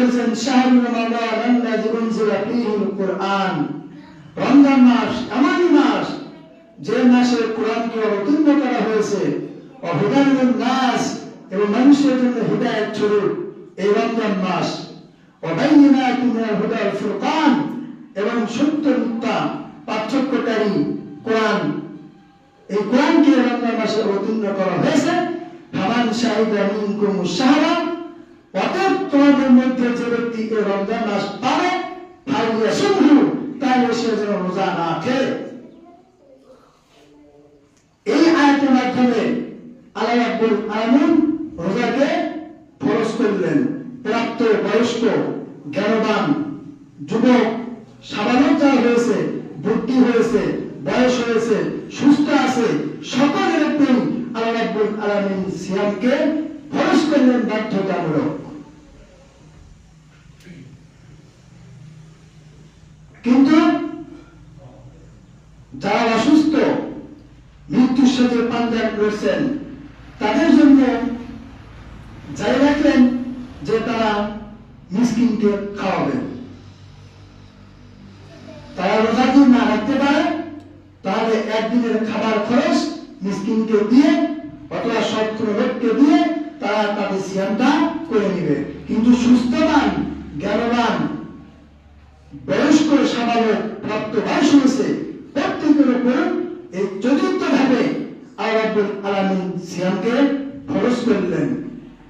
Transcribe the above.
বলেছেন শাহরুর রমাদান আল্লাযী উনজিলা ফীহিল কুরআন, রমজান মাস এমন মাস যে মাসে কোরআনকে অবতীর্ণ করা হয়েছে, হুদাল লিন-নাস, এবং মানুষের জন্য হিদায়াত স্বরূপ এই রমজান মাস, ওয়াবাইয়িনাতিন মিনাল হুদা ওয়াল ফুরকান, এবং সত্য মিথ্যা পার্থক্যকারী কোরআন, এই কোরআনকে রমজান মাসে অবতীর্ণ করা হয়েছে। ফামান শাহিদা মিনকুমুশ শাহরা, অতএব তোমাদের মধ্যে যে ব্যক্তি এই রমজান মাস পাবে ফালিয়াসুমহু, তাহলে সে যেন রোজা না রাখে। এই আয়াতের মাধ্যমে আল্লাহ রাব্বুল আলামিন রোজাকে ফরজ করলেন। প্রাপ্ত বয়স্ক, জ্ঞানবান, যুবক, সাবালক যারা হয়েছে, বুদ্ধি হয়েছে, বয়স হয়েছে, সুস্থ আছে, সকলের উপর আল্লাহ রাব্বুল আলামিন সিয়ামকে ফরজ করলেন বাধ্যতামূলক। কিন্তু যারা অসুস্থ, মৃত্যুর সাথে পাঞ্জা করছেন, তাদের জন্য যাই রাখলেন যে তারা মিসকিনকে খাওয়াবেন। তারা রোজা যদি না রাখতে পারে তাহলে একদিনের খাবার খরচ মিসকিনকে দিয়ে অথবা সত্তর লোককে দিয়ে তারা তাদের সিয়ামটা করে নিবে। কিন্তু সুস্থবান, জ্ঞানবান, বয়স্ক, সাবালক, প্রাপ্ত বয়স হয়েছে, প্রত্যেকের উপর এই চতুর্থ ভাবে আল্লাহ রাব্বুল আলামিন সিয়ামকে ফরজ করলেন।